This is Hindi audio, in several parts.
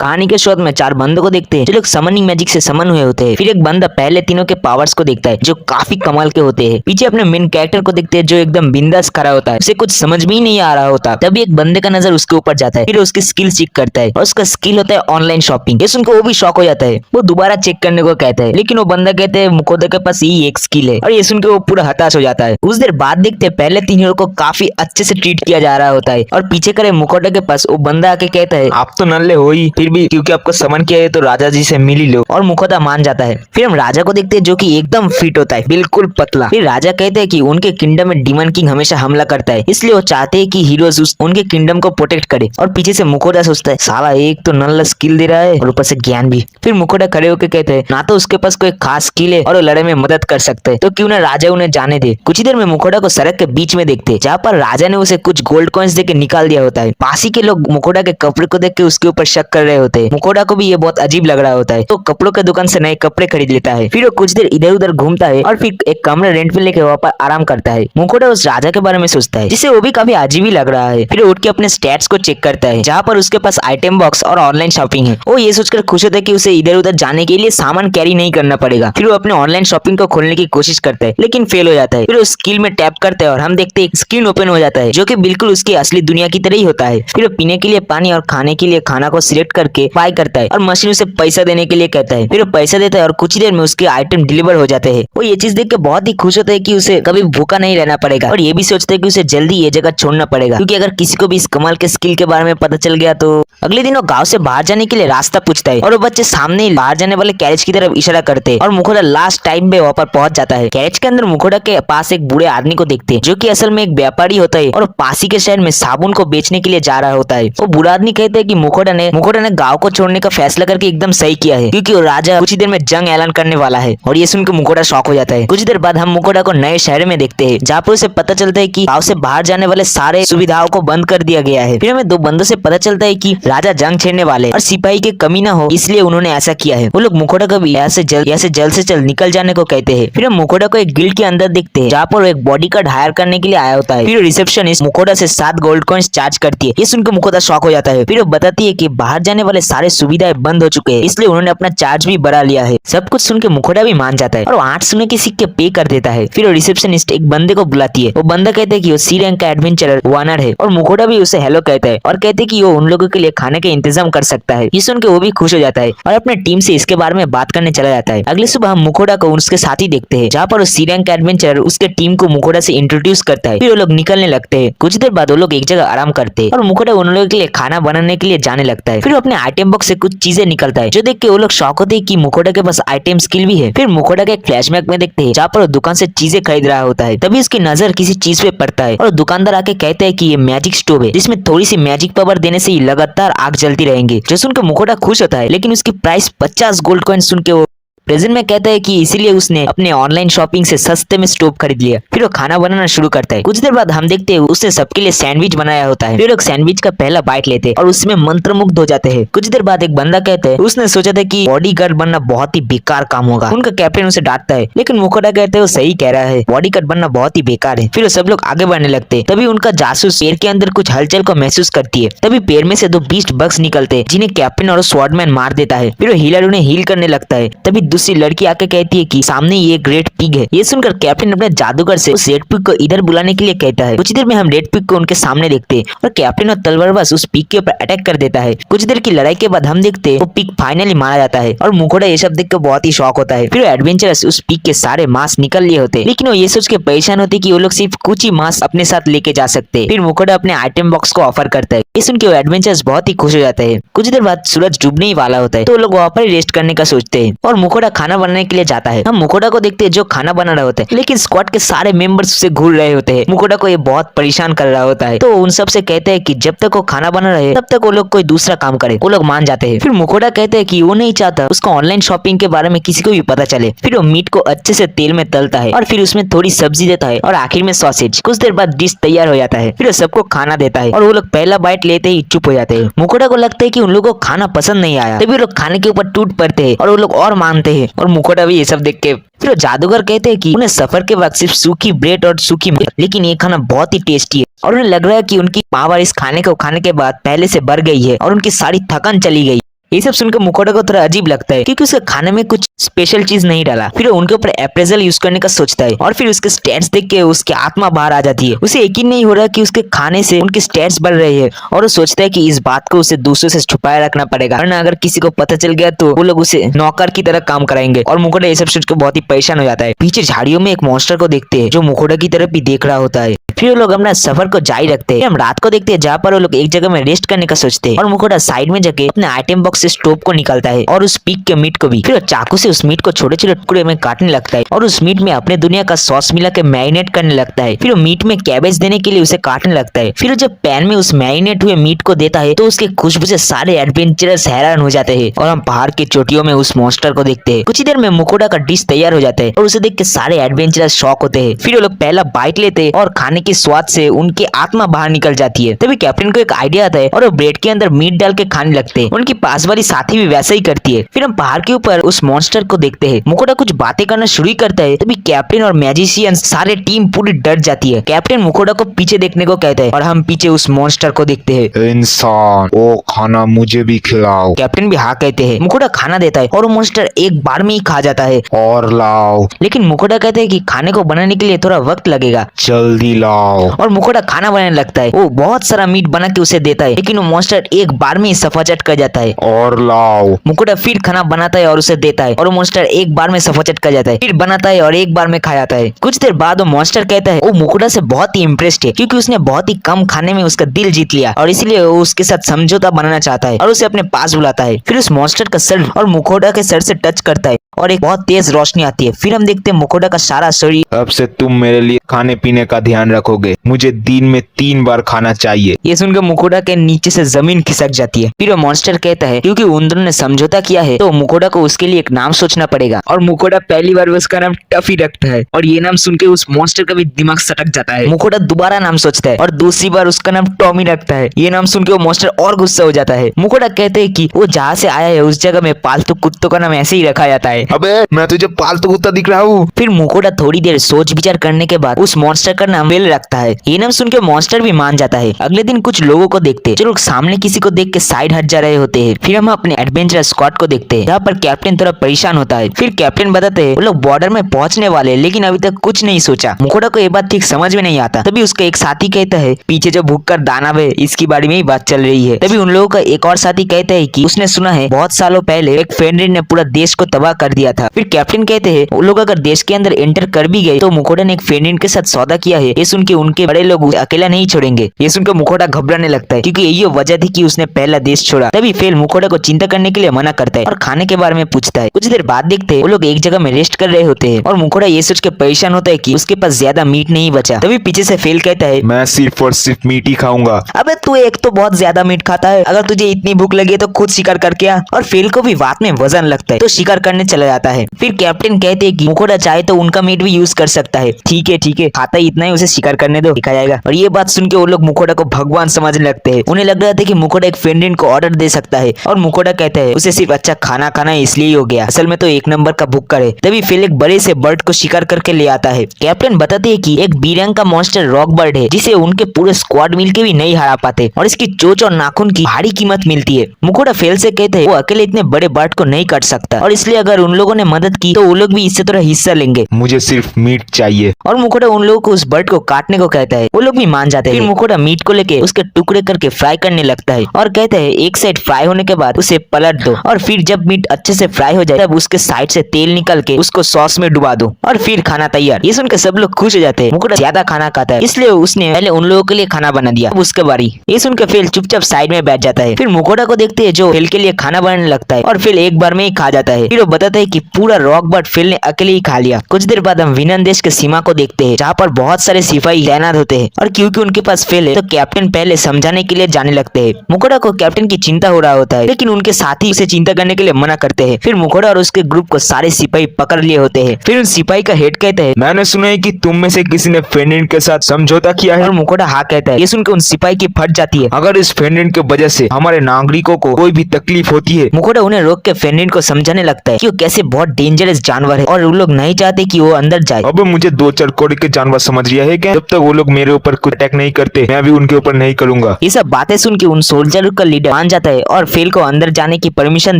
कहानी के शुरुआत में चार बंदों को देखते हैं जो लोग समनिंग मैजिक से समन हुए होते हैं। फिर एक बंदा पहले तीनों के पावर्स को देखता है जो काफी कमाल के होते हैं। पीछे अपने मेन कैरेक्टर को देखते हैं जो एकदम बिंदास खड़ा होता है, उसे कुछ समझ भी नहीं आ रहा होता। तभी एक बंदे का नजर उसके ऊपर जाता है, फिर उसकी स्किल चेक करता है और उसका स्किल होता है ऑनलाइन शॉपिंग। ये सुनकर वो भी शॉक हो जाता है। वो दोबारा चेक करने को कहता है, लेकिन वो बंदा कहते हैं मुकोदा के पास यही एक स्किल है, और ये सुनकर वो पूरा हताश हो जाता है। कुछ देर बाद देखते हैं पहले तीन हीरो को काफी अच्छे से ट्रीट किया जा रहा होता है, और पीछे करे मुकोदा के पास वो बंदा आके कहता है, आप तो नल्ले हो ही, फिर भी क्योंकि आपको समन किया है तो राजा जी से मिल ही लो। और मुकोदा मान जाता है। फिर हम राजा को देखते हैं जो कि एकदम फिट होता है, बिल्कुल पतला। फिर राजा कहते हैं कि उनके किंगडम में डीमन किंग हमेशा हमला करता है, इसलिए वो चाहते हैं कि हीरोज उनके किंगडम को प्रोटेक्ट करे। और पीछे से मुकोदा सोचता है, साला एक तो नल्ला स्किल दे रहा है और ऊपर से ज्ञान भी। फिर मुकोदा खड़े होकर कहते हैं, ना तो उसके पास कोई खास स्किल है और वो लड़ाई में मदद कर सकते हैं, तो क्यों ना राजा उन्हें जाने दे। कुछ ही देर में मुकोदा को सड़क के बीच में देखते हैं, जहाँ पर राजा ने उसे कुछ गोल्ड कॉइन्स देके निकाल दिया होता है। पास ही के लोग मुकोदा के कपड़े को देख के उसके ऊपर शक कर रहे होते हैं। मुकोदा को भी ये बहुत अजीब लग रहा होता है, तो कपड़ों के दुकान से नए कपड़े खरीद लेता है। फिर वो कुछ देर इधर उधर घूमता है और फिर एक कमरा रेंट पे लेके वहाँ पर आराम करता है। मुकोदा उस राजा के बारे में सोचता है, जिससे वो भी काफी अजीब ही लग रहा है। फिर उठ के अपने स्टैट्स को चेक करता है, जहाँ पर उसके पास आइटम बॉक्स और ऑनलाइन शॉपिंग है। वो ये सोचकर खुश होता है कि उसे इधर उधर जाने के लिए सामान कैरी नहीं करना पड़ेगा। फिर वो अपने ऑनलाइन शॉपिंग को खोलने की कोशिश करता है, लेकिन फेल हो जाता है। फिर उस स्किल में टैप करता है और हम देखते हैं स्क्रीन ओपन हो जाता है, जो कि बिल्कुल उसकी असली दुनिया की तरह ही होता है। फिर वो पीने के लिए पानी और खाने के लिए खाना को सिलेक्ट करके बाय करता है और मशीन उसे पैसा देने के लिए कहता है। फिर वो पैसा देता है और कुछ ही देर में उसके आइटम डिलीवर हो जाते हैं। वो ये चीज देख के बहुत ही खुश होता है कि उसे कभी भूखा नहीं रहना पड़ेगा, और ये भी सोचता है कि उसे जल्दी ये जगह छोड़ना पड़ेगा, क्योंकि अगर किसी को भी इस कमाल के स्किल के बारे में पता चल गया तो। अगले दिन वो गांव से बाहर जाने के लिए रास्ता पूछता है, और वो बच्चे सामने बाहर जाने वाले कैरेज की तरफ इशारा करते हैं, और मुकोदा लास्ट टाइम पे वहाँ पर पहुंच जाता है। कैरेज के अंदर मुकोदा के पास एक बूढ़े आदमी को देखते हैं, जो कि असल में एक व्यापारी होता है और पासी के शहर में साबुन को बेचने के लिए जा रहा होता है। वो बूढ़ा आदमी कहते हैं कि मुकोदा ने गांव को छोड़ने का फैसला करके एकदम सही किया है, क्योंकि वो राजा कुछ ही देर में जंग ऐलान करने वाला है। और ये सुनकर मुकोदा शॉक हो जाता है। कुछ देर बाद हम मुकोदा को नए शहर में देखते हैं, जहाँ पर उसे पता चलता है कि गांव से बाहर जाने वाले सारे सुविधाओं को बंद कर दिया गया है। फिर हमें दो बंदों से पता चलता है कि राजा जंग छेड़ने वाले और सिपाही की कमी ना हो, इसलिए उन्होंने ऐसा किया है। वो लोग मुकोदा को भी यहाँ से जल्द निकल जाने को कहते हैं। फिर हम मुकोदा को एक गिल्ड के अंदर देखते हैं, जहाँ पर एक बॉडीगार्ड हायर करने के लिए आया होता है। फिर रिसेप्शनिस्ट मुकोदा से 7 गोल्ड कॉइन्स चार्ज करती है। ये सुनकर मुकोदा शॉक हो जाता है। फिर वो बताती है कि बाहर जाने वाले सारे सुविधाएं बंद हो चुके हैं, इसलिए उन्होंने अपना चार्ज भी बढ़ा लिया है। सब कुछ सुन के मुकोदा भी मान जाता है और 8 सोने के सिक्के पे कर देता है। फिर वो रिसेप्शनिस्ट एक बंदे को बुलाती है। वो बंदा कहता है कि वो सी रैंक का एडवेंचरर वानर है, और मुकोदा भी उसे हेलो कहता है और कहते हैं कि वो उन लोगों के लिए खाने का इंतजाम कर सकता है। ये सुन के वो भी खुश हो जाता है और अपने टीम से इसके बारे में बात करने चला जाता है। अगले सुबह हम मुकोदा को उसके साथ ही देखते हैं, जहाँ पर वो सी रैंक का एडवेंचरर उसके टीम को मुकोदा से इंट्रोड्यूस करता है। फिर वो लोग निकलने लगते हैं। कुछ देर बाद वो लोग एक जगह आराम करते हैं और मुकोदा उन लोगों के लिए खाना बनाने के लिए जाने लगता है। फिर वो अपने आइटम बॉक्स से कुछ चीजें निकलता है, जो देख के वो लोग शॉक होते हैं कि मुकोदा के पास आइटम स्किल भी है। फिर मुकोदा के एक फ्लैशबैक में देखते हैं, जहाँ पर वो दुकान से चीजें खरीद रहा होता है। तभी उसकी नजर किसी चीज पे पड़ता है और दुकानदार आके कहता है कि ये मैजिक स्टोव है, जिसमें थोड़ी सी मैजिक पावर देने से ही लगातार आग जलती रहेंगी। जो सुनकर मुकोदा खुश होता है, लेकिन उसकी प्राइस 50 गोल्ड कॉइन सुन के वो प्रेजेंट में कहता है कि इसीलिए उसने अपने ऑनलाइन शॉपिंग से सस्ते में स्टोव खरीद लिया। फिर वो खाना बनाना शुरू करता है। कुछ देर बाद हम देखते हैं उसने सबके लिए सैंडविच बनाया होता है। फिर लोग सैंडविच का पहला बाइट लेते हैं और उसमें मंत्रमुग्ध हो जाते हैं। कुछ देर बाद एक बंदा कहता है उसने सोचा था कि बॉडीगार्ड बनना बहुत ही बेकार काम होगा। उनका कैप्टन उसे डांटता है, लेकिन मुकोदा कहते हैं वो सही कह रहा है, बॉडीगार्ड बनना बहुत ही बेकार है। फिर वो सब लोग आगे बढ़ने लगते हैं। तभी उनका जासूस पैर के अंदर कुछ हलचल को महसूस करती है। तभी पैर में से 2 बीस्ट बग्स निकलते हैं, जिन्हें कैप्टन और स्वॉर्डमैन मार देता है। फिर वो हीलर उन्हें हील करने लगता है। तभी दूसरी लड़की आके कहती है कि सामने ये ग्रेट पिग है। ये सुनकर कैप्टन अपने जादूगर से उस रेड पिग को इधर बुलाने के लिए कहता है। कुछ देर में हम रेड पिग को उनके सामने देखते हैं और कैप्टन और तलवारबाज उस पिग के ऊपर अटैक कर देता है। कुछ देर की लड़ाई के बाद हम देखते हैं वो पिग फाइनली मारा जाता है और मुकोदा ये सब देख कर बहुत ही शॉक होता है। फिर एडवेंचरस उस पिग के सारे मांस निकल लिए होते, लेकिन वो ये सोच के परेशान होती कि वो लोग सिर्फ कुछ ही मांस अपने साथ लेके जा सकते हैं। फिर मुकोदा अपने आइटम बॉक्स को ऑफर करता है। ये सुन के वो एडवेंचरस बहुत ही खुश हो जाते हैं। कुछ देर बाद सूरज डूबने ही वाला होता है, तो वो लोग वहाँ पर रेस्ट करने का सोचते हैं और मुकोदा खाना बनाने के लिए जाता है। हम मुकोदा को देखते हैं जो खाना बना रहा होता है, लेकिन स्क्वाड के सारे मेंबर्स उसे घूर रहे होते हैं। मुकोदा को ये बहुत परेशान कर रहा होता है, तो उन सब से कहते हैं कि जब तक वो खाना बना रहे तब तक वो लोग कोई दूसरा काम करे। वो लोग मान जाते हैं। फिर मुकोदा कहते हैं कि वो नहीं चाहता उसका ऑनलाइन शॉपिंग के बारे में किसी को भी पता चले। फिर वो मीट को अच्छे से तेल में तलता है और फिर उसमें थोड़ी सब्जी देता है और आखिर में सॉसेज। कुछ देर बाद डिश तैयार हो जाता है। फिर वो सबको खाना देता है और वो लोग पहला बाइट लेते ही चुप हो जाते हैं। मुकोदा को लगता है कि उन लोगों को खाना पसंद नहीं आया, तभी वो लोग खाने के ऊपर टूट पड़ते हैं और वो लोग और मानते हैं। और मुकोदा भी ये सब देख के फिर जादूगर कहते हैं कि उन्हें सफर के वक्त सिर्फ सूखी ब्रेड और सूखी मीट, लेकिन ये खाना बहुत ही टेस्टी है और उन्हें लग रहा है कि उनकी पावर इस खाने को खाने के बाद पहले से बढ़ गई है और उनकी सारी थकान चली गई। ये सब सुनकर मुकोटा को थोड़ा अजीब लगता है क्योंकि उसके खाने में कुछ स्पेशल चीज नहीं डाला। फिर वो उनके ऊपर अप्रेजल यूज करने का सोचता है और फिर उसके स्टैट्स देख के उसकी आत्मा बाहर आ जाती है। उसे यकीन नहीं हो रहा कि उसके खाने से उनके स्टैट्स बढ़ रहे हैं और वो सोचता है कि इस बात को उसे दूसरों से छुपाए रखना पड़ेगा, वरना अगर किसी को पता चल गया तो वो लोग उसे नौकर की तरह काम कराएंगे। और मुकोटा ये सब सोच के बहुत ही परेशान हो जाता है। पीछे झाड़ियों में एक मॉन्स्टर को देखते हैं जो मुकोटा की तरफ भी देख रहा होता है। फिर वो लोग अपना सफर को जारी रखते हैं। हम रात को देखते हैं जहाँ पर वो लोग एक जगह में रेस्ट करने का सोचते हैं और मुकोटा साइड में जाके अपने आइटम बॉक्स से स्टोव को निकालता है और उस पीक के मीट को भी। फिर वो चाकू से उस मीट को छोटे छोटे टुकड़े में काटने लगता है और उस मीट में अपने दुनिया का सॉस मिला के मैरिनेट करने लगता है। फिर वो मीट में कैबेज देने के लिए उसे काटने लगता है। फिर जब पैन में उस मैरिनेट हुए मीट को देता है तो उसके खुशबू से सारे एडवेंचरर्स हैरान हो जाते हैं और हम पहाड़ की चोटियों में उस मॉन्स्टर को देखते हैं। कुछ ही देर में मुकोटा का डिश तैयार हो जाता है और उसे देख के सारे एडवेंचरर्स शॉक होते हैं। फिर वो लोग पहला बाइट लेते हैं और खाने के स्वाद से उनकी आत्मा बाहर निकल जाती है। तभी कैप्टन को एक आइडिया आता है और वो ब्रेड के अंदर मीट डाल के खाने लगते हैं। उनकी पास वाली साथी भी वैसा ही करती है। फिर हम पहाड़ के ऊपर उस मॉन्स्टर को देखते हैं। मुकोटा कुछ बातें करना शुरू करता है तभी कैप्टन और मैजिशियन सारे टीम पूरी डर जाती है। कैप्टन मुकोटा को पीछे देखने को कहता है और हम पीछे उस मॉन्स्टर को देखते हैं। इंसान, वो खाना मुझे भी खिलाओ। कैप्टन भी हाँ कहते हैं। मुकोटा खाना देता है और वो मॉन्स्टर एक बार में ही खा जाता है। और लाओ। लेकिन मुकोटा कहते हैं कि खाने को बनाने के लिए थोड़ा वक्त लगेगा। जल्दी लाओ। और मुकोटा खाना बनाने लगता है। वो बहुत सारा मीट बना के उसे देता है लेकिन वो मॉन्स्टर एक बार में ही सफाचट कर जाता है। और लाओ। मुकोटा फिर खाना बनाता है और उसे देता है और वो मॉन्स्टर एक बार में सफाचट कर जाता है। फिर बनाता है और एक बार में खा जाता है। कुछ देर बाद वो मॉन्स्टर कहता है वो मुकोटा से बहुत ही इम्प्रेस्ड है क्योंकि उसने बहुत ही कम खाने में उसका दिल जीत लिया और इसलिए वो उसके साथ समझौता बनाना चाहता है और उसे अपने पास बुलाता है। फिर उस मॉन्स्टर का सर और मुकोटा के सर से टच करता है और एक बहुत तेज रोशनी आती है। फिर हम देखते हैं मुकोटा का सारा शरीर। अब से तुम मेरे लिए खाने पीने का ध्यान रखोगे। मुझे दिन में 3 बार खाना चाहिए। ये सुनकर मुकोटा के नीचे से जमीन खिसक जाती है। फिर वो मॉन्स्टर कहता है क्योंकि उन दोनों ने समझौता किया है तो मुकोटा को उसके लिए एक नाम सोचना पड़ेगा और मुकोटा पहली बार उसका नाम टफी रखता है और ये नाम सुन के उस मॉन्स्टर का भी दिमाग सटक जाता है। मुकोटा दोबारा नाम सोचता है और दूसरी बार उसका नाम टॉमी रखता है। ये नाम सुन के वो मॉन्स्टर और गुस्सा हो जाता है। मुकोटा कहते हैं कि वो जहाँ से आया है उस जगह में पालतू कुत्तों का नाम ऐसे ही रखा जाता है। अबे, मैं तुझे पालतू कुत्ता दिख रहा हूँ। फिर मुकोटा थोड़ी देर सोच विचार करने के बाद उस मॉन्स्टर का नाम वेल रखता है। ये नाम सुन के मॉन्स्टर भी मान जाता है। अगले दिन कुछ लोगों को देखते हैं जो लोग सामने किसी को देख के साइड हट जा रहे होते हैं। फिर हम अपने एडवेंचर स्क्वाड को देखते हैं जहाँ पर कैप्टन थोड़ा परेशान होता है। फिर कैप्टन बताते हैं वो लोग बॉर्डर में पहुंचने वाले लेकिन अभी तक कुछ नहीं सोचा। मुकोटा को ये बात ठीक समझ में नहीं आता। तभी उसका एक साथी कहता है पीछे जो भूख कर दानव है इसकी बारे में ही बात चल रही है। तभी उन लोगों का एक और साथी कहता है कि उसने सुना है बहुत सालों पहले एक फेनरिन ने पूरा देश को तबाह कर दिया था। फिर कैप्टन कहते हैं वो लोग अगर देश के अंदर एंटर कर भी गए तो मुकोटा ने एक फेनरिन के साथ सौदा किया है। ये सुन के उनके बड़े लोग उसे अकेला नहीं छोड़ेंगे। ये सुनकर मुकोटा घबराने लगता है क्योंकि यही वजह थी कि उसने पहला देश छोड़ा। तभी फेल मुकोटा को चिंता करने के लिए मना करता है और खाने के बारे में पूछता है। कुछ देर बाद देखते हैं वो लोग एक जगह में रेस्ट कर रहे होते हैं और मुकोटा ये सोच के परेशान होता है कि उसके पास ज्यादा मीट नहीं बचा। तभी पीछे से फेल कहता है मैं सिर्फ और सिर्फ मीट ही खाऊंगा। अबे तू एक तो बहुत ज्यादा मीट खाता है, अगर तुझे इतनी भूख लगी है तो खुद शिकार करके आ। और फेल को भी रात में वजन लगता है तो शिकार करने चला जाता है। फिर कैप्टन कहते हैं कि मुकोटा चाहे तो उनका मीट भी यूज कर सकता है। ठीक है खाता ही इतना है, उसे शिकार करने दो, दिखा जाएगा। और ये बात सुन के वो लोग मुकोटा को भगवान समझने लगते हैं। उन्हें लग रहा था कि मुकोटा एक फेनरिन को ऑर्डर दे सकता है और मुकोटा कहता है उसे सिर्फ अच्छा खाना खाना इसलिए ही हो गया, असल में तो एक नंबर का भुक्कड़ है। तभी फेल एक बड़े से बर्ड को शिकार करके ले आता है। कैप्टन बताते हैं कि एक बीरंग का मॉन्स्टर रॉक बर्ड है जिसे उनके पूरे स्क्वाड मिलके भी नहीं हरा पाते और इसकी चोंच और नाखून की भारी कीमत मिलती है। मुकोटा फेल से कहते हैं वो अकेले इतने बड़े बर्ड को नहीं काट सकता और इसलिए अगर उन लोगों ने मदद की तो वो लोग भी इससे थोड़ा हिस्सा लेंगे। मुझे सिर्फ मीट चाहिए। और मुकोटा उन लोगों को उस बर्ड को काटने को कहता है। वो लोग भी मान जाते हैं। फिर मुकोटा मीट को लेके उसके टुकड़े करके फ्राई करने लगता है और कहता है एक साइड फ्राई होने के बाद उसे पलट दो और फिर जब मीट अच्छे से फ्राई हो जाए तब उसके साइड से तेल निकल के उसको सॉस में डुबा दो और फिर खाना तैयार। ये सुनकर सब लोग खुश हो जाते हैं। मुकोटा ज्यादा खाना खाता है इसलिए उसने पहले उन लोगों के लिए खाना बना दिया। अब उसके बारी। ये सुनकर फेल चुपचाप साइड में बैठ जाता है। फिर मुकोटा को देखते हैं जो फेल के लिए खाना बनाने लगता है और फेल एक बार में ही खा जाता है। फिर वो बताता है कि पूरा रॉक बर्ड फेल ने अकेले ही खा लिया। कुछ देर बाद हम विनन देश के सीमा को देखते हैं जहाँ पर बहुत सारे सिपाही तैनात होते हैं और क्योंकि उनके पास फेल है तो कैप्टन पहले समझाने के लिए जाने लगते हैं। मुकोटा को कैप्टन की चिंता हो रहा होता है लेकिन उनके साथी उसे चिंता करने के लिए मना करते हैं। फिर मुकोटा और उसके ग्रुप को सारे सिपाही पकड़ लिए होते हैं। फिर उन सिपाही का हेड कहता है मैंने सुना है कि तुम में से किसी ने फेनरिन के साथ समझौता किया है। और मुकोटा हाँ कहता है। ये सुनकर उन सिपाही की फट जाती है। अगर इस फेनरिन की वजह से हमारे नागरिकों को कोई भी तकलीफ होती है। मुकोटा उन्हें रोक के फेनरिन को समझाने लगता है कि वो कैसे ऐसे बहुत डेंजरस जानवर है और वो लोग नहीं चाहते कि वो अंदर जाए। अब मुझे 2-4 कौड़ी के जानवर समझ लिया है क्या? जब तक वो लोग मेरे ऊपर कुछ अटैक नहीं करते मैं भी उनके ऊपर नहीं करूंगा। ये सब बातें सुन के उन सोल्जर का लीडर मान जाता है और फेल को अंदर जाने की परमिशन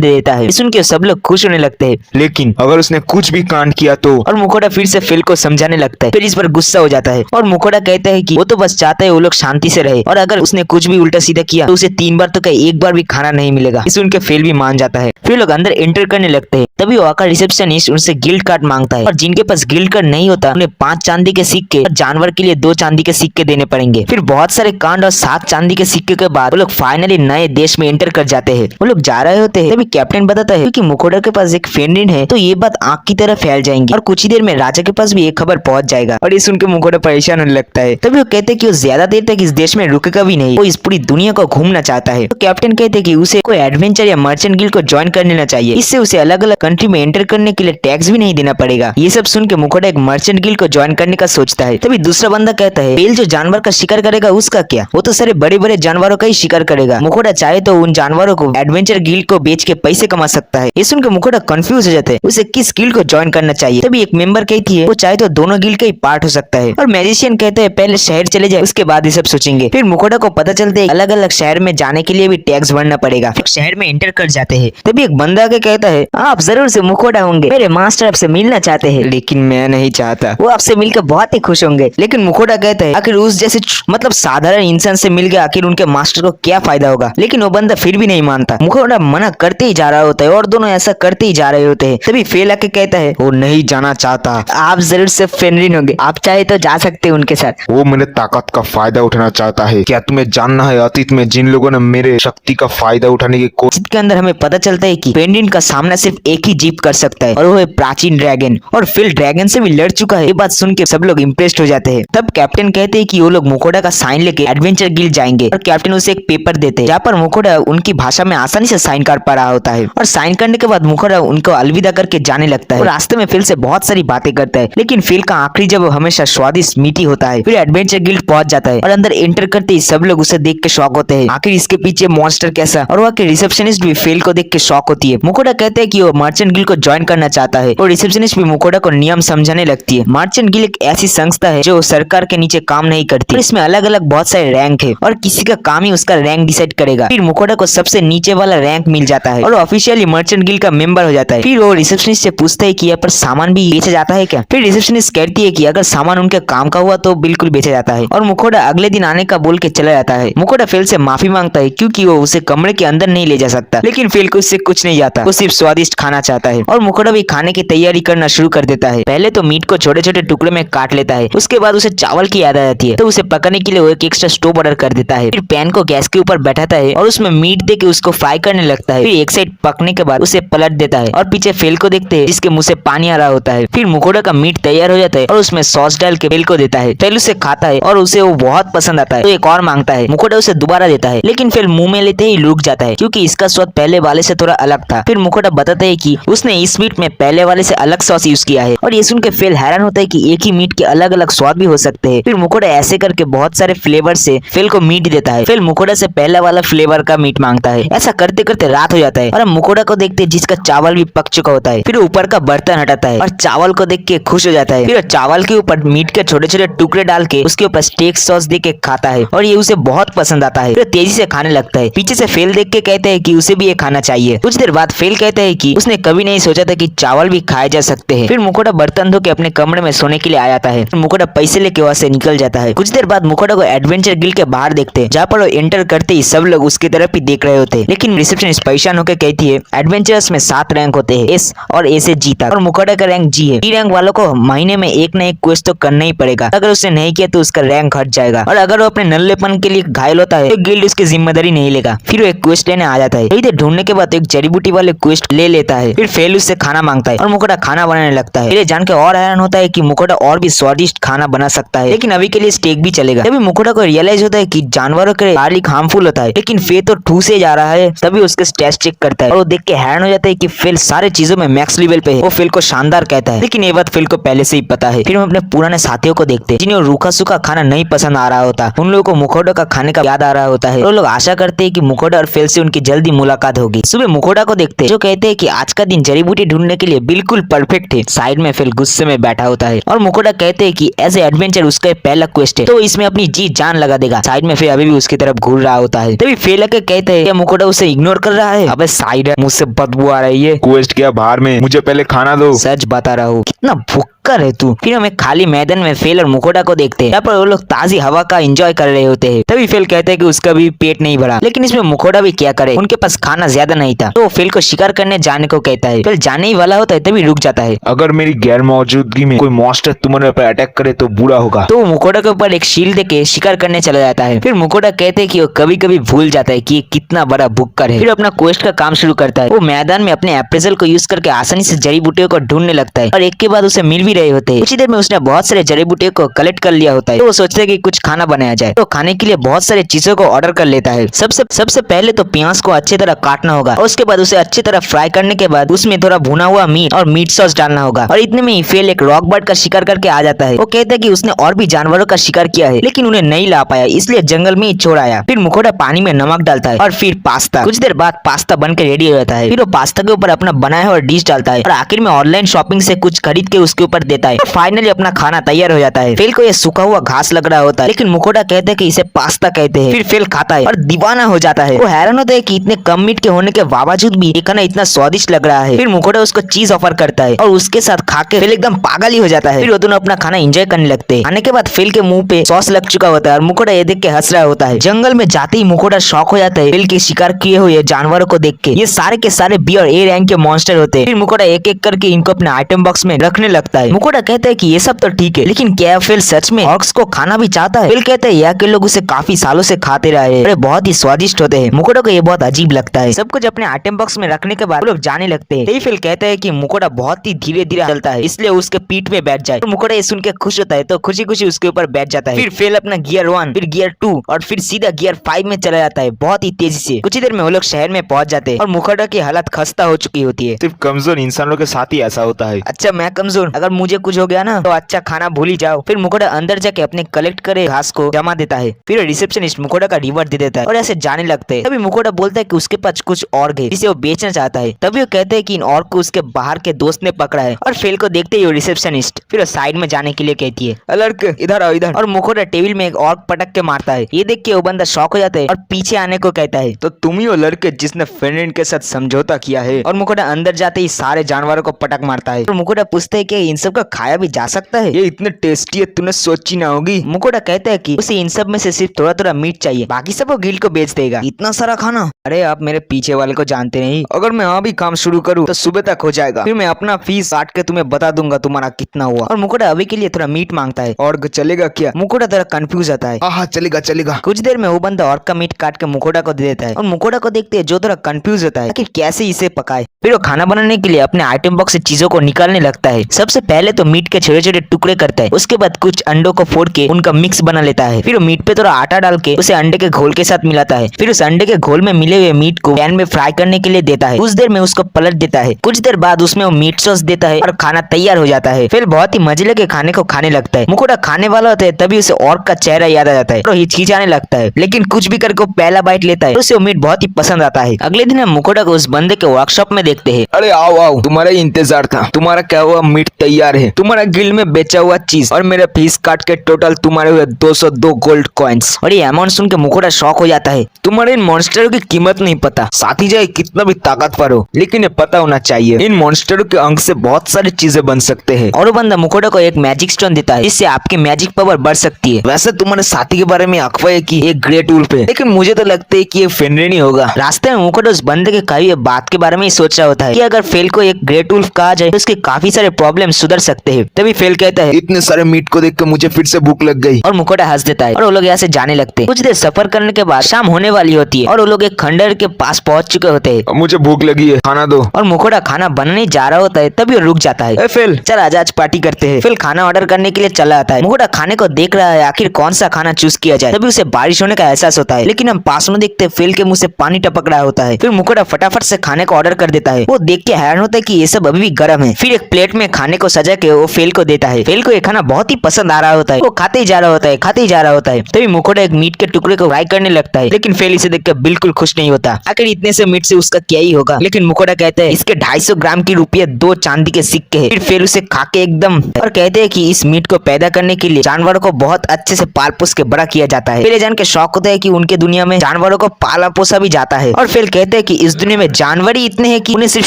दे देता है। सुन के सब लोग खुश होने लगते हैं। लेकिन अगर उसने कुछ भी कांड किया तो? और मुकोड़ा फिर से फेल को समझाने लगता है। फिर इस पर गुस्सा हो जाता है और मुकोड़ा कहता है कि वो तो बस चाहता है वो लोग शांति से रहे और अगर उसने कुछ भी उल्टा सीधा किया तो उसे 3 बार तो क्या 1 बार भी खाना नहीं मिलेगा। इस उनके फेल भी मान जाता है। फिर लोग अंदर एंटर करने लगते हैं। तभी वो आकर रिसेप्शनिस्ट उनसे गिल्ड कार्ड मांगता है और जिनके पास गिल्ड कार्ड नहीं होता उन्हें 5 चांदी के सिक्के और जानवर के लिए 2 चांदी के सिक्के देने पड़ेंगे। फिर बहुत सारे कांड और 7 चांदी के सिक्के के बाद वो लोग फाइनली नए देश में एंटर कर जाते हैं। वो लोग जा रहे होते हैं तभी कैप्टन बताता है क्योंकि मुकोड़ा के पास एक फेंडिन है तो ये बात आग की तरह फैल जाएंगी और कुछ ही देर में राजा के पास भी एक खबर पहुंच जाएगा। और ये सुन के मुकोड़ा परेशान होने लगता है। तभी वो कहते हैं कि वो ज्यादा देर तक इस देश में रुकेगा भी नहीं, वो इस पूरी दुनिया को घूमना चाहता है। तो कैप्टन कहते हैं कि उसे कोई एडवेंचर या मर्चेंट गिल्ड को ज्वाइन कर लेना चाहिए, इससे उसे अलग अलग कंट्री में एंटर करने के लिए टैक्स भी नहीं देना पड़ेगा। ये सब सुन के मुकोड़ा एक मर्चेंट गिल्ड को ज्वाइन करने का सोचता है। तभी दूसरा बंदा कहता है पेल जो जानवर का शिकार करेगा उसका क्या, वो तो सारे बड़े बड़े जानवरों का ही शिकार करेगा। मुकोड़ा चाहे तो उन जानवरों को एडवेंचर गिल्ड को बेच के पैसे कमा सकता है। ये सुन के मुकोड़ा कंफ्यूज हो जाता है उसे किस गिल्ड को ज्वाइन करना चाहिए। तभी एक मेंबर कहती है वो चाहे तो दोनों गिल्ड का ही पार्ट हो सकता है और मैजिशियन कहते हैं पहले शहर चले जाए उसके बाद ये सब सोचेंगे। फिर मुकोड़ा को पता चलता है अलग अलग शहर में जाने के लिए भी टैक्स भरना पड़ेगा। फिर शहर में एंटर कर जाते हैं। तभी एक बंदा आके कहता है आप जरूर से मुकोड़ा होंगे, मेरे मास्टर आपसे मिलना चाहते हैं। लेकिन मैं नहीं चाहता, वो आपसे मिलकर बहुत ही खुश होंगे। लेकिन मुकोड़ा कहता है आखिर उस जैसे मतलब साधारण इंसान से मिल गया आखिर उनके मास्टर को क्या फायदा होगा। लेकिन वो बंदा फिर भी नहीं मानता। मुकोड़ा मना करते ही जा रहा होता है और दोनों ऐसा करते ही जा रहे होते हैं। तभी फेल आके कहता है वो नहीं जाना चाहता, आप जरूर से फेनरिन होंगे, आप चाहे तो जा सकते हैं उनके साथ। वो मेरे ताकत का फायदा उठाना चाहता है। क्या तुम्हें जानना है अतीत में जिन लोगों ने मेरे शक्ति का फायदा उठाने की कोशिश जिसके अंदर हमें पता चलता है कि पेंडिन का सामना सिर्फ एक ही जीप कर सकता है और वो है प्राचीन ड्रैगन और फिल ड्रैगन से भी लड़ चुका है। ये बात सुन के सब लोग इम्प्रेस्ड हो जाते हैं। तब कैप्टन कहते हैं कि वो लोग मुकोड़ा का साइन लेके एडवेंचर गिल्ड जाएंगे और कैप्टन उसे एक पेपर देते हैं जहाँ पर मुकोड़ा उनकी भाषा में आसानी से साइन कर पा रहा होता है और साइन करने के बाद मुकोड़ा उनको अलविदा करके जाने लगता है और रास्ते में फिल से बहुत सारी बातें करता है। लेकिन फिल का आखिरी जब हमेशा स्वादिष्ट मीठी होता है। फिर एडवेंचर गिल्ड पहुंच जाता है और अंदर एंटर करते ही सब लोग उसे देख के शॉक होते हैं, आखिर इसके पीछे मॉन्स्टर कैसा। और वहाँ के रिसेप्शनिस्ट भी फेल को देख के शॉक होती है। मुकोड़ा कहते हैं कि वो मर्चेंट गिल्ड को ज्वाइन करना चाहता है और रिसेप्शनिस्ट भी मुकोड़ा को नियम समझाने लगती है। मर्चेंट गिल्ड एक ऐसी संस्था है जो सरकार के नीचे काम नहीं करती और इसमें अलग अलग बहुत सारे रैंक है और किसी का काम ही उसका रैंक डिसाइड करेगा। फिर मुकोड़ा को सबसे नीचे वाला रैंक मिल जाता है और ऑफिशियली मर्चेंट गिल्ड का मेंबर हो जाता है। फिर वो रिसेप्शनिस्ट से पूछता है कि यहाँ पर सामान भी बेचा जाता है क्या। फिर रिसेप्शनिस्ट कहती है कि अगर सामान उनके काम का हुआ तो बिल्कुल बेचा जाता है और मुकोड़ा अगले दिन आने का बोल के चला जाता है। मुकोड़ा फेल से माफी मांगता है क्योंकि वो उसे कमरे के अंदर नहीं ले जा सकता। लेकिन फेल को उससे कुछ नहीं आता, वो सिर्फ स्वादिष्ट खाना चाहता है और मुकोड़ा भी खाने की तैयारी करना शुरू कर देता है। पहले तो मीट को छोटे छोटे टुकड़े में काट लेता है, उसके बाद उसे चावल की याद आ जाती है तो उसे पकाने के लिए वो एक एक्स्ट्रा स्टोव ऑर्डर कर देता है। फिर पैन को गैस के ऊपर बैठाता है और उसमें मीट दे के उसको फ्राई करने लगता है। फिर एक साइड पकने के बाद उसे पलट देता है और पीछे फेल को देखते हैं जिसके मुंह से पानी आ रहा होता है। फिर मुकोड़ा का मीट तैयार हो जाता है और उसमें सॉस डाल के फेल को देता है। फेल उसे खाता है और उसे वो बहुत पसंद आता है तो एक और मांगता है। मुकोड़ा उसे दोबारा देता है लेकिन फेल मुंह में लेते ही रुक जाता है क्योंकि इसका स्वाद पहले वाले से थोड़ा अलग था। फिर मुकोड़ा बताता है कि उसने इस मीट में पहले वाले से अलग सॉस यूज किया है और ये सुन के फेल हैरान होता है कि एक ही मीट के अलग अलग स्वाद भी हो सकते हैं। फिर मुकोड़ा ऐसे करके बहुत सारे फ्लेवर से फेल को मीट देता है। फिर मुकोड़ा से पहला वाला फ्लेवर का मीट मांगता है। ऐसा करते करते रात हो जाता है और हम मुकोड़ा को देखते हैं जिसका चावल भी पक चुका होता है। फिर ऊपर का बर्तन हटाता है और चावल को देख के खुश हो जाता है। फिर चावल के ऊपर मीट के छोटे छोटे टुकड़े डाल के उसके ऊपर स्टेक सॉस दे के खाता है और ये उसे बहुत पसंद आता है। फिर तेजी से खाने लगता है। पीछे से फेल देख के कहते हैं कि उसे भी ये खाना चाहिए। कुछ देर बाद फेल कहता है कि उसने कभी नहीं सोचा था कि चावल भी खाए जा सकते हैं। फिर मुकोड़ा बर्तन धो के अपने कमरे में सोने के लिए आ जाता है। मुकोड़ा पैसे लेके वहां से निकल जाता है। कुछ देर बाद मुकोड़ा को एडवेंचर गिल्ड के बाहर देखते हैं जहाँ पर वो एंटर करते ही सब लोग उसकी तरफ ही देख रहे होते हैं। लेकिन रिसेप्शनिस्ट परेशान होकर कहती है एडवेंचर्स में 7 रैंक होते हैं, एस और ए से जी तक और मुकोड़ा का रैंक जी है। डी रैंक वालों को महीने में एक न एक क्वेस्ट तो करना ही पड़ेगा, अगर उसने नहीं किया तो उसका रैंक घट जाएगा और अगर वो अपने नल्लेपन के लिए घायल होता है तो गिल्ड उसकी जिम्मेदारी नहीं लेगा। फिर वो एक क्वेस्ट लेने आ जाता है। थोड़ी देर ढूंढने के बाद एक जड़ी बूटी वाले क्वेस्ट ले लेता है। फिर फेल उससे खाना मांगता है और मुकोड़ा खाना बनाने लगता है। फिर जान के और हैरान होता है कि मुकोड़ा और भी स्वादिष्ट खाना बना सकता है लेकिन अभी के लिए स्टेक भी चलेगा। तभी मुकोड़ा को रियलाइज होता है कि जानवरों के गार्लिक हार्मफुल होता है लेकिन फे तो ठूसे जा रहा है। तभी उसके स्टेट चेक करता है और वो देख के हैरान हो जाता है कि फेल सारे चीजों में मैक्स लेवल पे है। वो फेल को शानदार कहता है लेकिन ये बात फेल को पहले से ही पता है। फिर हम अपने पुराने साथियों को देखते हैं जिन्हें रूखा सूखा खाना नहीं पसंद आ रहा होता। उन लोगों को मुकोड़ा का खाने का याद आ रहा होता है। वो लोग आशा करते हैं कि मुकोड़ा और फेल से उनकी जल्दी मुलाकात होगी। सुबह मुकोड़ा को देखते हैं जो कहते हैं कि आज का दिन जड़ी बूटी ढूंढने के लिए बिल्कुल परफेक्ट है। साइड में फिल गुस्से में बैठा होता है और मुकोटा कहते हैं कि एज ए एडवेंचर उसका पहला क्वेस्ट है तो इसमें अपनी जी जान लगा देगा। साइड में फिर अभी भी उसकी तरफ घूर रहा होता है। तभी फेल के कहते हैं क्या मुकोटा उसे इग्नोर कर रहा है। अबे साइड है, मुझसे बदबू आ रही है। क्वेस्ट क्या बाहर में, मुझे पहले खाना दो। सच बता रहा हूँ, कितना भुक्कड़ है तू। फिर हम एक खाली मैदान में फेल और मुकोटा को देखते हैं। यहाँ पर वो लोग ताजी हवा का एंजॉय कर रहे होते हैं। तभी फेल कहते हैं कि उसका भी पेट नहीं भरा, लेकिन इसमें मुकोटा भी क्या करे, उनके पास खाना ज्यादा नहीं था तो फेल को शिकार करने जाने को कहता है। फेल जाने ही वाला होता है तभी रुक जाता है। अगर मेरी गैर मौजूदगी में कोई मॉन्स्टर तुम्हारे ऊपर अटैक करे तो बुरा होगा। तो वो मुकोटा के ऊपर एक शील्ड देके शिकार करने चला जाता है। फिर मुकोटा कहते हैं कि वो कभी कभी भूल जाता है कि ये कितना बड़ा भुक्कड़ है। फिर अपना क्वेस्ट का काम शुरू करता है। वो मैदान में अपने अप्रेजल को यूज करके आसानी से जड़ी बूटियों को ढूंढने लगता है और एक के बाद उसे मिल भी रहे होते हैं। कुछ ही देर में उसने बहुत सारे जड़ी बूटियों को कलेक्ट कर लिया होता है तो वो सोचते हैं कि कुछ खाना बनाया जाए। तो खाने के लिए बहुत सारे चीजों को ऑर्डर कर लेता है। सबसे पहले तो प्याज को अच्छी तरह काटना होगा और उसके बाद उसे अच्छी तरह फ्राई करने के बाद उसमें थोड़ा भुना हुआ मीट और मीट सॉस डालना होगा। और इतने में ही फेल एक रॉक बर्ड का शिकार करके आ जाता है। वो कहते हैं कि उसने और भी जानवरों का शिकार किया है लेकिन उन्हें नहीं ला पाया, इसलिए जंगल में ही छोड़ आया। फिर मुकोटा पानी में नमक डालता है और फिर पास्ता। कुछ देर बाद पास्ता बन के रेडी हो जाता है। फिर वो पास्ता के ऊपर अपना बनाया हुआ डिश डालता है और आखिर में ऑनलाइन शॉपिंग से कुछ खरीद के उसके ऊपर देता है। फाइनली अपना खाना तैयार हो जाता है। फेल को ये सूखा हुआ घास लग रहा होता है लेकिन मुकोटा कहते हैं कि इसे पास्ता कहते हैं। फिर फेल खाता है और दीवाना हो जाता है। वो हैरान होता है कि इतने कम मीट के होने के बावजूद भी ये खाना इतना स्वादिष्ट लग रहा है। फिर मुकोटा उसको चीज ऑफर करता है और उसके साथ खा के फेल एकदम पागल ही हो जाता है। फिर वो दोनों अपना खाना एंजॉय करने लगते हैं। खाने के बाद फेल के मुंह पे सॉस लग चुका होता है और मुकोटा ये देख के हंस रहा होता है। जंगल में जाते ही मुकोटा शॉक हो जाता है फेल के शिकार किए हुए जानवरों को देख के। ये सारे के सारे बी और ए रैंक के मॉन्स्टर होते हैं। फिर मुकोटा एक एक करके इनको अपने आइटम बॉक्स में रखने लगता है। मुकोटा कहता है कि ये सब तो ठीक है लेकिन क्या फेल सच में ऑर्क्स को खाना भी चाहता है। फेल कहता है यहाँ के लोग उसे काफी सालों से खाते रहे हैं, बहुत ही स्वादिष्ट होते हैं। मुकोटा को ये बहुत अजीब लगता है। सब कुछ अपने आइटम बॉक्स में रखने के बाद वो लोग जाने लगते हैं। फेल कहता है कि मुकोटा बहुत ही धीरे धीरे चलता है इसलिए उसके पीठ में बैठ जाए। तो मुकोटा ये सुन के खुश होता है तो खुशी खुशी उसके ऊपर बैठ जाता है। फिर फेल अपना गियर 1 फिर गियर 2 और फिर सीधा गियर 5 में चला जाता है बहुत ही तेजी से। कुछ ही देर में वो लोग शहर में पहुंच जाते हैं और मुकोटा की हालत खस्ता हो चुकी होती है। सिर्फ कमजोर इंसानों के साथ ही ऐसा होता है। अच्छा मैं कमजोर, अगर मुझे कुछ हो गया ना तो अच्छा खाना भूल ही जाओ। फिर मुकोटा अंदर जाके अपने कलेक्ट करे घास को जमा देता है। फिर रिसेप्शनिस्ट मुकोटा का रिवॉर्ड दे देता है और ऐसे जाने लगते हैं। तभी मुकोटा बोलता है कि उसके पास कुछ और है जिसे वो बेचना चाहता है। तभी वो कहते हैं कि इन और को उसके बाहर के दोस्त ने पकड़ा है। और फेल को देखते ही वो रिसेप्शनिस्ट फिर वो साइड में जाने के लिए कहती है लड़के इधर आओ इधर। और मुकोटा टेबल में एक और पटक के मारता है। ये देख के वो बंदा शॉक हो जाता है और पीछे आने को कहता है तो तुम ही हो लड़के जिसने फेरेंट के साथ समझौता किया है। और मुकोटा अंदर जाते ही सारे जानवरों को पटक मारता है। और मुकोटा पूछता है कि इन सब का खाया भी जा सकता है, ये इतने टेस्टी है तूने सोची ना होगी। मुकोटा कहता है कि उसे इन सब में से सिर्फ थोड़ा थोड़ा मीट चाहिए, बाकी सब वो गिल्ड को बेच देगा। इतना सारा खाना, अरे आप मेरे पीछे वाले को जानते नहीं, अगर मैं अभी काम शुरू करूँ तो सुबह तक हो जाएगा। फिर मैं अपना फीस काट के तुम्हें बता दूंगा तुम्हारा कितना हुआ। और मुकोटा अभी के लिए थोड़ा मीट मांगता है। और चलेगा क्या? मुकोटा थोड़ा कंफ्यूज आता है। हाँ चलेगा चलेगा। कुछ देर में वो बंदा और का मीट काट के मुकोटा को दे देता है और मुकोटा को देखते हैं जो थोड़ा कंफ्यूज होता है कि कैसे इसे पकाए। फिर वो खाना बनाने के लिए अपने आइटम बॉक्स से चीजों को निकालने लगता है। सबसे पहले तो मीट के छोटे छोटे टुकड़े करता है, उसके बाद कुछ अंडों को फोड़ के उनका मिक्स बना लेता है। फिर वो मीट पे थोड़ा आटा डाल के उसे अंडे के घोल के साथ मिलाता है। फिर उस अंडे के घोल में मिले हुए मीट को पैन में फ्राई करने के लिए देता है। कुछ देर में उसको पलट देता है। कुछ देर बाद उसमें वो मीट सॉस देता है और खाना तैयार हो जाता है। फिर बहुत ही मजे लगे खाने को खाने लगता है। मुकोटा खाने वाला होता है तभी उसे और का चेहरा याद आ जाता है और हिचकिचाने लगता है, लेकिन कुछ भी करके पहला बाइट लेता है। उसे वो मीट बहुत ही पसंद आता है। अगले दिन हम मुकोटा को उस बंदे के वर्कशॉप में देखते हैं। अरे आओ आओ, तुम्हारा इंतजार था। तुम्हारा क्या हुआ मीट तैयार है, तुम्हारा गिल्ड में बेचा हुआ चीज और मेरा फीस काट के टोटल तुम्हारे हुए 202 गोल्ड कॉइन्स। और ये अमाउंट सुन के मुकोटा शॉक हो जाता है। तुम्हारे इन मॉन्स्टरों की कीमत नहीं पता, साथी जाए कितना भी ताकतवर हो, लेकिन ये पता होना चाहिए इन मॉन्स्टरों के अंग से बहुत सारी चीजें बन सकते हैं। और वो बंदा मुकोटा को एक मैजिक स्टोन देता है जिससे आपकी मैजिक पावर बढ़ सकती है। वैसे तुम्हारे साथी के बारे में अफवाह है कि एक ग्रेट वुल्फ है, लेकिन मुझे तो लगता है कि ये फेनरिन ही होगा। रास्ते में मुकोटा उस बंदे के कही हुई बात के बारे में ही सोच रहा होता है कि अगर फेल को एक ग्रेट वुल्फ कहा जाए तो उसके काफी सारे प्रॉब्लम सुधर सकते हैं। तभी फेल कहता है इतने सारे मीट को देख कर मुझे फिर से भूख लग गई। और मुकोटा हंस देता है और वो लोग यहाँ से जाने लगते हैं। कुछ देर सफर करने के बाद शाम होने वाली होती है और वो लोग एक खंडर के पास पहुंच चुके होते हैं। अब मुझे भूख लगी है, खाना दो। और मुकोटा खाना बनाने जा रहा होता है तभी वो रुक जाता है। फेल चल आज पार्टी करते हैं। फेल खाना ऑर्डर करने के लिए चला आता है। मुकोटा खाने को देख रहा है आखिर कौन सा खाना चूज किया जाए। तभी उसे बारिश होने का एहसास होता है, लेकिन हम पास में देखते फेल के मुंह से पानी टपक रहा होता है। फिर मुकोटा फटाफट से खाने को ऑर्डर कर देता है। वो देख के हैरान होता है कि ये सब अभी भी गर्म है। फिर एक प्लेट में खाने को सजा सजा के वो फेल को देता है। फेल को ये खाना बहुत ही पसंद आ रहा होता है, वो खाते ही जा रहा होता है, खाते ही जा रहा होता है। तभी मुकोटा एक मीट के टुकड़े को फ्राई करने लगता है, लेकिन फेल इसे देखकर बिल्कुल खुश नहीं होता। आखिर इतने से मीट से उसका क्या ही होगा। लेकिन मुकोटा कहता है इसके 250 ग्राम की रुपये 2 चांदी के सिक्के है। फिर फेल उसे खा के एकदम और कहते हैं कि इस मीट को पैदा करने के लिए जानवरों को बहुत अच्छे से पाल पोस के बड़ा किया जाता है। फेल जान के शौक होता है कि उनके दुनिया में जानवरों को पाला पोसा भी जाता है। और फेल कहते हैं कि इस दुनिया में जानवर ही इतने हैं कि उन्हें सिर्फ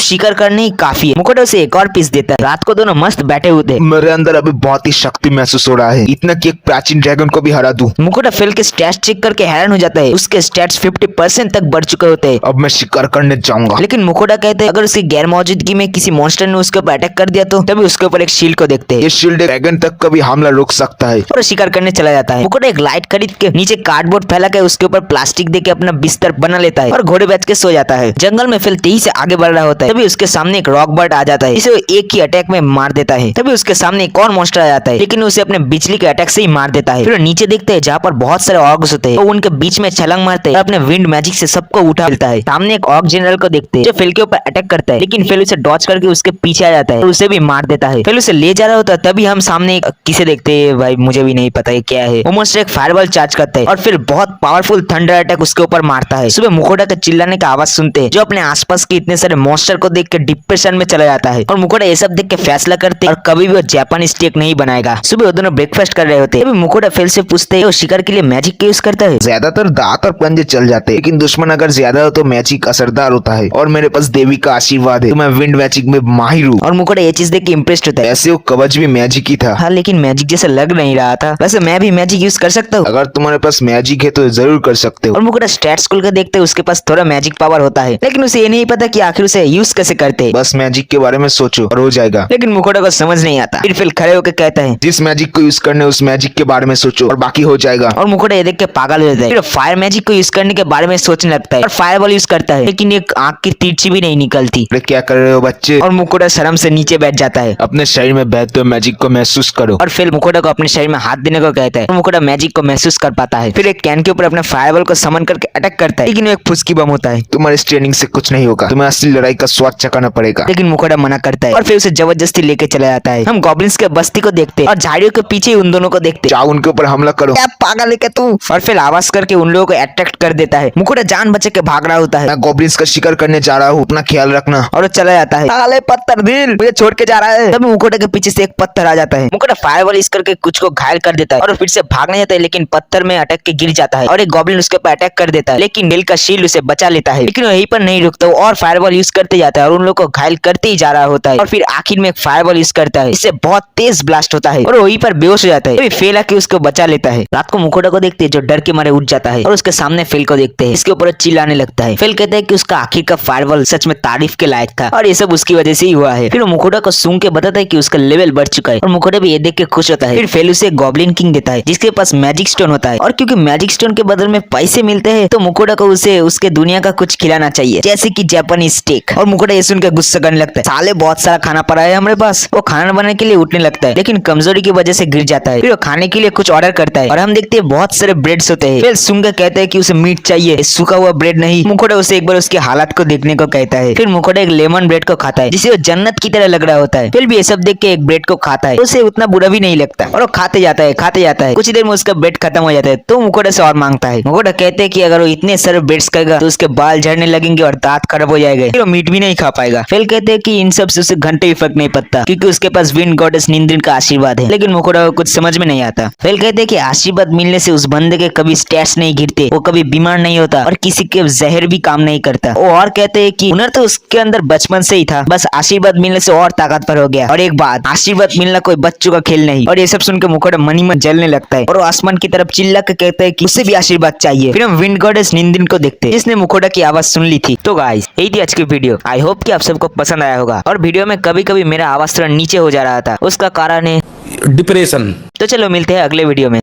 शिकार करने ही काफी है। मुकोटा उसे एक और पीस देता है। रात को दोनों मस्त बैठे हुए थे। मेरे अंदर अभी बहुत ही शक्ति महसूस हो रहा है, इतना कि एक प्राचीन ड्रैगन को भी हरा दूं। मुकोटा फेल के स्टैट्स चेक करके हैरान हो जाता है। उसके स्टैट्स 50% तक बढ़ चुके होते हैं। अब मैं शिकार करने जाऊंगा। लेकिन मुकोटा कहते हैं अगर उसकी गैर मौजूदगी में किसी मॉन्स्टर ने उसके ऊपर अटैक कर दिया तो तभी उसके ऊपर एक शील्ड को देखते हैं। ये शील्ड ड्रैगन तक का भी हमला रोक सकता है। और शिकार करने चला जाता है। मुकोटा एक लाइट खरीद के नीचे कार्डबोर्ड फैला के उसके ऊपर प्लास्टिक दे के अपना बिस्तर बना लेता है और घोड़े बैठ के सो जाता है। जंगल में फेल तेजी से आगे बढ़ रहा होता है। तभी उसके सामने एक रॉक बर्ड आ जाता है, जिसे वो एक ही अटैक में मार देता है। तभी उसके सामने एक और मॉन्स्टर आ जाता है, लेकिन उसे अपने बिजली के अटैक से ही मार देता है। फिर वो नीचे देखते हैं जहाँ पर बहुत सारे ऑर्ग्स होते हैं। वो उनके बीच में छलांग मारते हैं और अपने विंड मैजिक से सबको उठा लेता है। सामने एक ऑर्ग जनरल को देखते हैं जो फेल के ऊपर अटैक करता है, लेकिन फेल उसे डॉच करके उसके पीछे आ जाता है और उसे भी मार देता है। फेल उसे ले जा रहा होता है, तभी हम सामने एक किसे देखते हैं, भाई मुझे भी नहीं पता ये क्या है। वो मॉन्स्टर एक फायरबॉल चार्ज करता है और फिर बहुत पावरफुल थंडर अटैक उसके ऊपर मारता है। सुबह मुकोटा के चिल्लाने का आवाज सुनते हैं, जो अपने आसपास के इतने सारे मॉन्स्टर को देख के डिप्रेशन में चला जाता है। और मुकोटा ये सब देख के फैसला करते हैं और कभी भी वो जापानी स्टेक नहीं बनाएगा। सुबह वो दोनों ब्रेकफास्ट कर रहे होते हैं। तभी मुकोटा फेल से पूछते हैं वो शिकार के लिए मैजिक का यूज करता है। ज्यादातर दांत और पंजे चल जाते हैं, लेकिन दुश्मन अगर ज्यादा हो तो मैजिक असरदार होता है और मेरे पास देवी का आशीर्वाद है तो मैं विंड मैजिक में माहिर हूँ। और मुकोटा ये चीज देख के इम्प्रेस्ड होता है। ऐसे वो कवच भी मैजिक ही था। हाँ, लेकिन मैजिक जैसा लग नहीं रहा था। वैसे मैं भी मैजिक यूज कर सकता हूँ। अगर तुम्हारे पास मैजिक है तो जरूर कर सकते हो। और मुकोटा स्टैट्स खोल कर देखते हैं उसके पास थोड़ा मैजिक पावर होता है, लेकिन उसे ये नहीं पता कि आखिर उसे यूज कैसे करते हैं। बस मैजिक के बारे में सोचो और हो जाएगा। लेकिन मुकोटा को समझ नहीं आता। फिर फेल खड़े होकर कहता है जिस मैजिक को यूज करने उस मैजिक के बारे में सोचो और बाकी हो जाएगा। और मुकोटा ये देख के पागल हो जाता है। फिर फायर मैजिक को यूज करने के बारे में सोचने लगता है और फायरबॉल यूज करता है, लेकिन एक आंख की तिरछी भी नहीं निकलती। अरे क्या कर रहे हो बच्चे? और मुकोटा शर्म से नीचे बैठ जाता है। अपने शरीर में बहते हुए मैजिक को महसूस करो। और फिर मुकोटा को अपने शरीर में हाथ देने को कहता है। और मुकोटा मैजिक को महसूस कर पाता है। फिर एक कैन के ऊपर अपने फायरबॉल को समन करके अटैक करता है, लेकिन वो एक फुसकी बम होता है। तुम्हारी इस ट्रेनिंग से कुछ नहीं होगा, तुम्हें असली लड़ाई का स्वाद चखाना पड़ेगा। लेकिन मुकोटा मना करता है और फिर उसे जबरदस्ती लेके चला जाता है। हम गॉब्लिन्स के बस्ती को देखते हैं और झाड़ियों के पीछे उन दोनों को देखते हैं। जाओ उनके ऊपर हमला करो। क्या पागल है क्या तू? और फिर आवाज करके उन लोगों को अट्रैक्ट कर देता है। मुकोटा जान बचे के भाग रहा होता है। मैं गॉब्लिन्स का शिकार करने जा रहा हूँ, अपना ख्याल रखना। और वो चला जाता है। साले पत्थर दिल मुझे छोड़ के जा रहा है। तभी मुकोटा के पीछे से एक पत्थर आ जाता है। मुकोटा फायरबॉल यूज करके कुछ को घायल कर देता है और फिर से भागने जाता है, लेकिन पत्थर में अटक के गिर जाता है और एक गॉब्लिन उसके ऊपर अटैक कर देता है, लेकिन डेल का शील्ड उसे बचा लेता है। लेकिन वो यहीं पर नहीं रुकता, वो और फायरबॉल यूज करते जाता है और उन लोगों को घायल करते ही जा रहा होता है। और फिर आखिर में एक फायरबॉल यूज करता है, इससे बहुत तेज ब्लास्ट होता है और वहीं पर बेहोश हो जाता है। तभी फेल आके उसको बचा लेता है। रात को मुकोटा को देखते हैं जो डर के मारे उठ जाता है और उसके सामने फेल को देखते हैं। इसके ऊपर चिल्लाने लगता है। फेल कहता है कि उसका आखिर का फायरबॉल सच में तारीफ के लायक था और ये सब उसकी वजह से ही हुआ है। फिर वो मुकोटा को सूंघ के बताता है कि उसका लेवल बढ़ चुका है और मुकोटा भी ये देख के खुश होता है। फिर फेल उसे गॉब्लिन किंग देता है जिसके पास मैजिक स्टोन होता है, और क्योंकि मैजिक स्टोन के बदले में पैसे मिलते हैं तो मुकोटा को उसे उसके दुनिया का कुछ खिलाना चाहिए, जैसे कि जापानी स्टेक। और मुकोटा ये सुनकर गुस्सा करने लगता है। साले बहुत सारा खाना पड़ा है हमारे पास। वो खाना बनाने के लिए उठने लगता है, लेकिन कमजोरी की वजह से गिर जाता है। फिर वो खाने के लिए कुछ ऑर्डर करता है और हम देखते हैं बहुत सारे ब्रेड्स होते हैं। फिर सूंघकर कहता है कि उसे मीट चाहिए, सूखा हुआ ब्रेड नहीं। मुकोटा उसे एक बार उसके हालात को देखने को कहता है। फिर मुकोटा एक लेमन ब्रेड को खाता है जिसे वो जन्नत की तरह लग रहा होता है। फिर भी ये सब देख के एक ब्रेड को खाता है तो उसे उतना बुरा भी नहीं लगता और वो खाते जाता है खाते जाता है। कुछ देर में उसका ब्रेड खत्म हो जाता है तो मुकोटा से और मांगता है। मुकोटा कहते हैं कि अगर वो इतने सारे ब्रेड्स खाएगा तो उसके बाल झड़ने लगेंगे और दांत खराब हो जाएंगे, फिर वो मीट भी नहीं खा पाएगा। फेल कहते हैं कि इन सब से उसे घंटे भी फर्क नहीं पड़ता क्योंकि उसके पास विंड गॉडेस निंद्रिन का आशीर्वाद है। लेकिन मुकोटा को कुछ समझ में नहीं आता। फेल कहते हैं कि आशीर्वाद मिलने से उस बंदे के कभी स्टैट्स नहीं गिरते, वो कभी बीमार नहीं होता और किसी के जहर भी काम नहीं करता। वो और कहते हैं कि हुनर तो उसके अंदर बचपन से ही था, बस आशीर्वाद मिलने से और ताकतवर हो गया। और एक बात, आशीर्वाद मिलना कोई बच्चों का खेल नहीं। और ये सब सुनकर मुकोटा मनी मन जलने लगता है और वो आसमान की तरफ चिल्ला कर कहता है कि उसे भी आशीर्वाद चाहिए। फिर हम विंड गॉडेस निंद्रिन को देखते हैं जिसने मुकोटा की आवाज सुन ली थी। तो गाइस यही थी आज की वीडियो। आई होप कि आप सबको पसंद आया होगा। और वीडियो में कभी कभी मेरा आवाज थोड़ा नीचे हो जा रहा था, उसका कारण है डिप्रेशन। तो चलो मिलते हैं अगले वीडियो में।